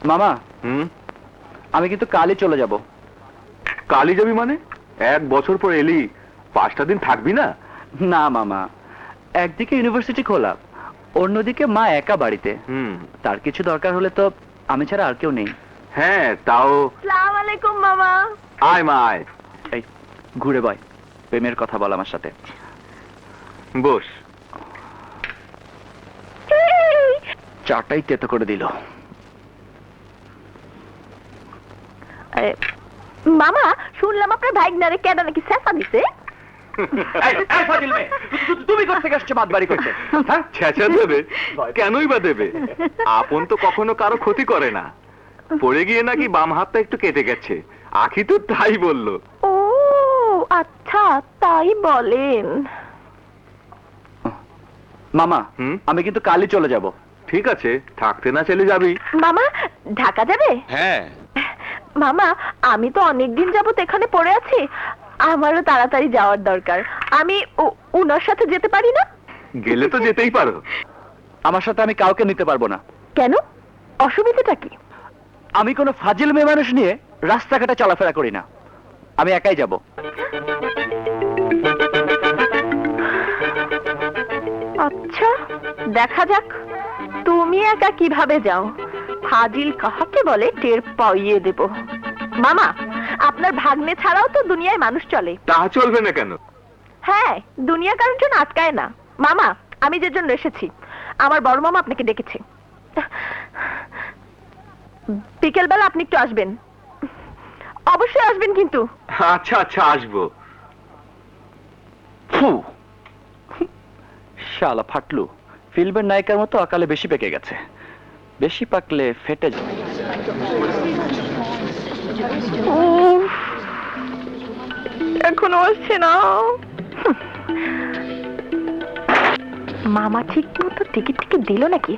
মামা আমি কিন্তু কালই চলে যাব। কালই যাবি মানে? 1 বছর পর এলি, 5টা দিন থাকবি না? না মামা, একদিকে ইউনিভার্সিটি খোলা, অন্যদিকে মা একা বাড়িতে। তার কিছু দরকার হলে তো আমি ছাড়া আর কেউ নেই। হ্যাঁ তাও। আসসালামু আলাইকুম মামা। আয় মা আয়। এই ঘুরে বয়, প্রেমের কথা বল আমার সাথে। বস। চাটাই তেতো করে দিল। মামা শুনলাম আপনার ভাইগনারে কেডা নাকি ছেঁচা দিছে। তুমি কোথা থেকে আসছো বাদ বাড়ি করতে? ছেঁচা দেবে? কেনই বা দেবে? আপন তো কখনো কারো ক্ষতি করে না। পড়ে গিয়ে নাকি বাম হাতটা একটু কেটে গেছে, আখি তো তাই বললো। ও আচ্ছা, তাই বলেন। মামা আমি কিন্তু কালই চলে যাব। ঠিক আছে, থাকতে না চলে যাবি? মামা ঢাকা যাবে? হ্যাঁ। মামা আমি তো অনেকদিন যাবত এখানে পড়ে আছি, আমারও তাড়াতাড়ি যাওয়ার দরকার। আমি উনার সাথে যেতে পারি না? গেলে তো যেতেই পারো। আমার সাথে আমি কাউকে নিতে পারবো না। কেন? অসুবিধাটা কি? আমি কোনো ফাজিল মেয়ে মানুষ নিয়ে রাস্তাঘাটে চলাফেরা করি না, আমি একাই যাব। আচ্ছা দেখা যাক তুমি একা কিভাবে যাও। ফাজিল কাহাকে বলে টের পাইয়ে দেব। মামা আপনার ভাগ্নে ছাড়াও তো দুনিয়ায় মানুষ চলে। তা চলবে না কেন? হ্যাঁ, দুনিয়া কারোর জন্য আটকায় না। মামা আমি যে জন্য এসেছি, আমার বড় মামা আপনাকে ডেকেছে। বিকেলবেলা আপনি একটু আসবেন, অবশ্যই আসবেন কিন্তু। আচ্ছা আচ্ছা আসবো। শালা ফাটলু, ফিল্মের নায়িকার মতো অকালে বেশি পেকে গেছে। বেশি পাকলে ফেটে যাবে। এখনো আসছে না। মামা ঠিক মতো টিকিট দিল নাকি?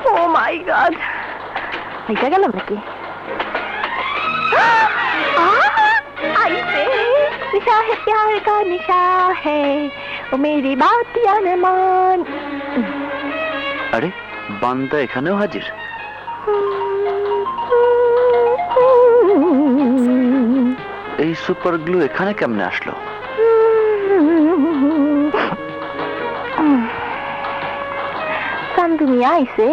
ও মাই গড, এটা গেলাম নাকি? निशा है प्यार का निशा है, वो मेरी बात या न मान। আরে বান্দা এখানেও হাজির। এই সুপার গ্লু এখানে কেমনে আসলো? কান্দুমি আইছে।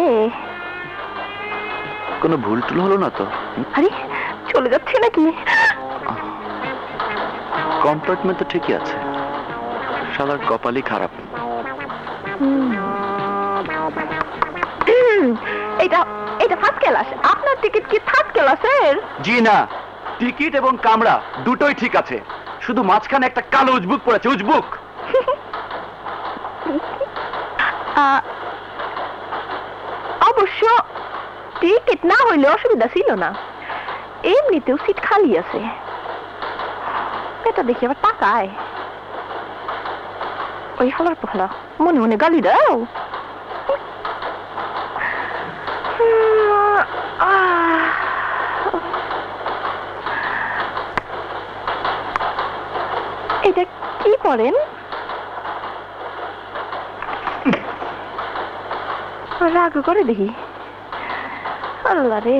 কোনো ভুল টুল হলো না তো? আরে চলে যাচ্ছে নাকি? কম্পার্টমেন্ট তো ঠিকই আছে, শালার কপালই খারাপ। এটা এটা ফার্স্ট ক্লাস। আপনার টিকিট কি থার্ড ক্লাসের? জি না, টিকিট এবং কামরা দুটোই ঠিক আছে, শুধু মাঝখানে একটা কালো উজবুক পড়েছে। উজবুক। অবশ্য টিকিট না হইলে অসুবিধা ছিল না, এমনিতেও সিট খালি আছে। এটা দেখি আবার টাকায়। ওই হলার পহলা মনে মনে গালি দাও। এটা কি করেন? রাগ করে দেখি। আল্লাহ রে,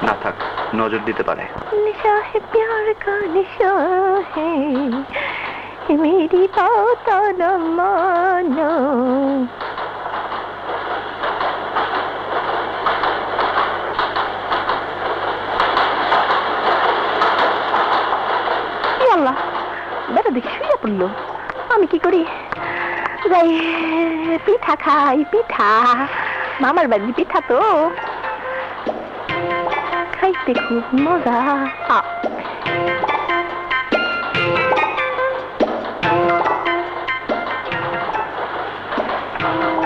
না থাক, নজর দিতে পারে। निशा है प्यार का निशा है, ये मेरी बात न मानो। আল্লাহ, বেটা দেখি শুয়ে পড়লো। আমি কি করি? যাই পিঠা খাই। পিঠা, মামার বাড়ির পিঠা তো খাইতে খুব মজা।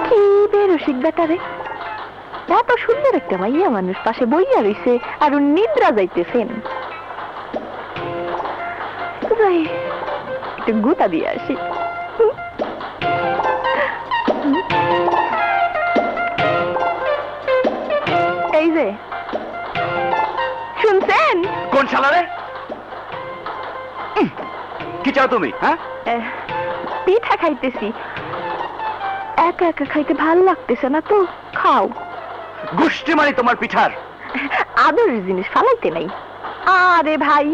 কি বেরসিক বেটারে, এত সুন্দর একটা মাইয়া মানুষ পাশে বইয়া রইছে আর নিদ্রা যাইতেছেন। একটু গুতা দিয়ে আসি। এই যে শুনছেন? কোন শালারে? কি চাও তুমি? হ্যাঁ, পিঠা খাইতেছি। একা একা খাইতে ভাল লাগতেছে না তো, খাও। গোষ্ঠী মারি তোমার পিঠার। আদরের জিনিস ফালাইতে নাই। আরে ভাই,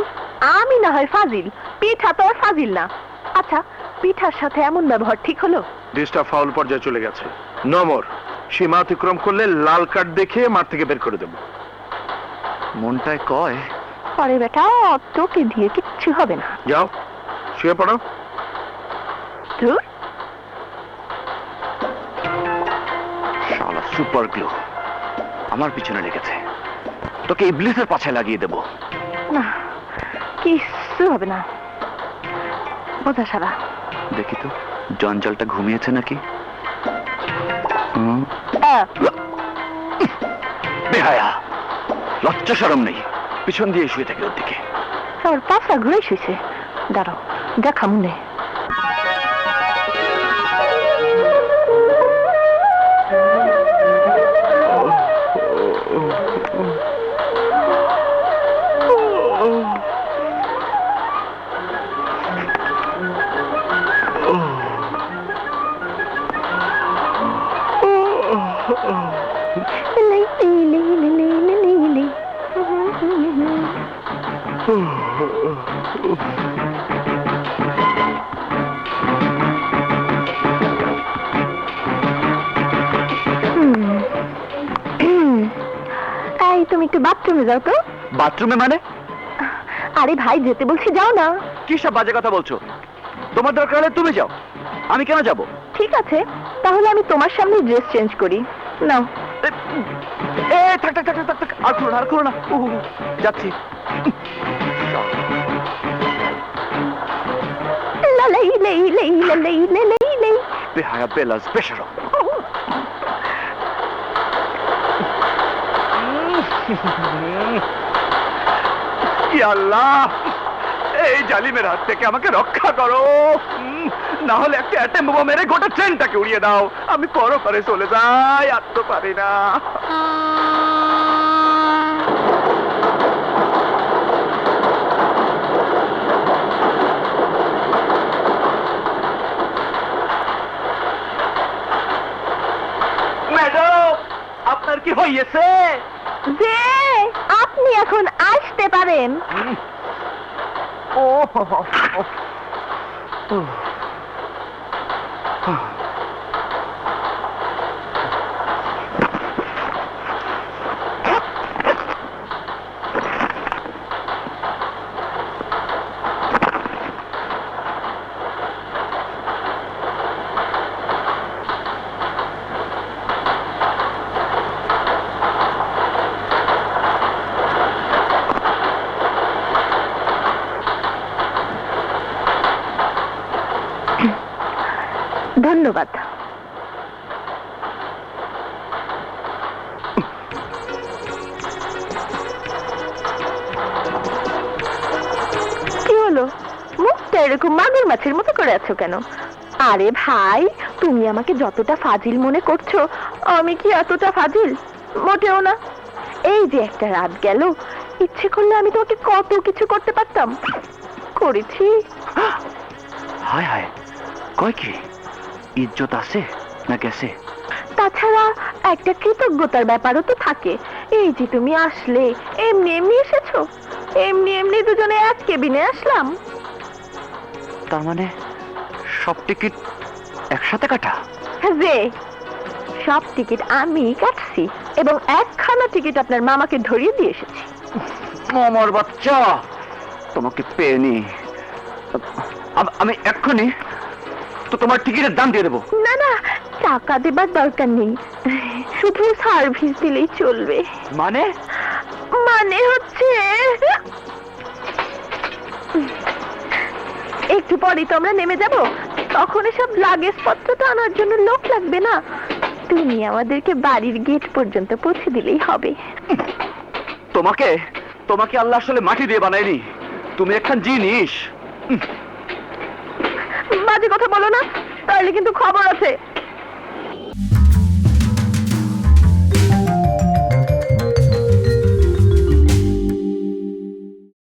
আমি না হয় ফাজিল, পিঠা তো আর ফাজিল না। আচ্ছা, পিঠার সাথে এমন ব্যবহার ঠিক হলো? ডিস্টার্ব ফাউল পর্যায়ে চলে গেছে। নমর সীমা অতিক্রম করলে লাল কার্ড দেখে মাঠ থেকে বের করে দেব। মনটায় কয় পরে বেটা, তোকে দিয়ে কিচ্ছু হবে না। যাও শুয়ে পড়ো। ধুর, শালা সুপার গ্লু আমার পিছনে লেগেছে, তোকে ইবলিসের পাছায় লাগিয়ে দেব। না, কিচ্ছু হবে না। বোঝা সারা। দেখি তো জঞ্জালটা ঘুমিয়েছে নাকি। বেহায়া, লজ্জা শরম নেই, পিছন দিয়ে শুয়ে থাকে ওর দিকে। আর পাশা ঘুরে শুয়েছে। দাঁড়াও, দেখা মনে। এই, তুমি একটু বাথরুমে যাও তো। বাথরুমে মানে? আরে ভাই, যেতে বলছি, যাও না। কি সব বাজে কথা বলছো? তোমার দরকার হলে তুমি যাও, আমি কেন যাব? ঠিক আছে, তাহলে আমি তোমার সামনে ড্রেস চেঞ্জ করি। নাও। থাক থাক থাক থাক থাক, আর করো না, আর করো না। যাচ্ছি। লালাই লাই লাই লালাই লাই লাই। বেহায়া, বেলাস, বেশরম। ইয়া আল্লাহ, এই জালিমের হাত থেকে আমাকে রক্ষা করো, না হলে একটা অ্যাটম বোমা মেরে গোটা ট্রেনটাকে উড়িয়ে দাও। আমি পরপারে চলে যাই, আর তো পারি না। ম্যাডাম, আপনার কি হয়েছে? যে আপনি এখন আসতে পারেন। ও ধন্যবাদ। কি হলো, মুখটা এরকম মাগুর মাছের মতো করে আছো কেন? আরে ভাই, তুমি আমাকে যতটা ফাজিল মনে করছো, আমি কি এতটা ফাজিল? মোটেও না। এই যে একটা রাত গেল, ইচ্ছে করলে আমি তোমাকে কত কিছু করতে পারতাম, করেছি। হায় হায়, কয় কি? ইজ্জত আছে না গেছে? তাছাড়া একটা কৃতজ্ঞতার ব্যাপারও তো থাকে। এই যে তুমি আসলে, এমনি এমনি এসেছো, এমনি এমনি দুজনে এক কেবিনে আসলাম। তার মানে সব টিকিট একসাথে কাটা? যে সব টিকিট আমি কাটছি, এবং একখানা টিকিট আপনার মামাকে ধরিয়ে দিয়ে এসেছি। আমার বাচ্চা, তোমাকে পেয়ে নি। আমি এক্ষুনি তো তোমার টিকিটের দাম দিয়ে দেবো। না না, টাকা দেবার দরকার নেই, শুধু সার্ভিস দিলেই চলবে। মানে? মানে হচ্ছে, একটু পরেই তো আমরা নেমে যাব, তখন এসব লাগেজ পত্রটা আনার জন্য লোক লাগবে না। তুমি আমাদেরকে বাড়ির গেট পর্যন্ত পৌঁছে দিলেই হবে। তোমাকে তোমাকে আল্লাহ আসলে মাটি দিয়ে বানায়নি, তুমি একখান জিনিস। কথা বলো না, তাহলে কিন্তু খবর আছে।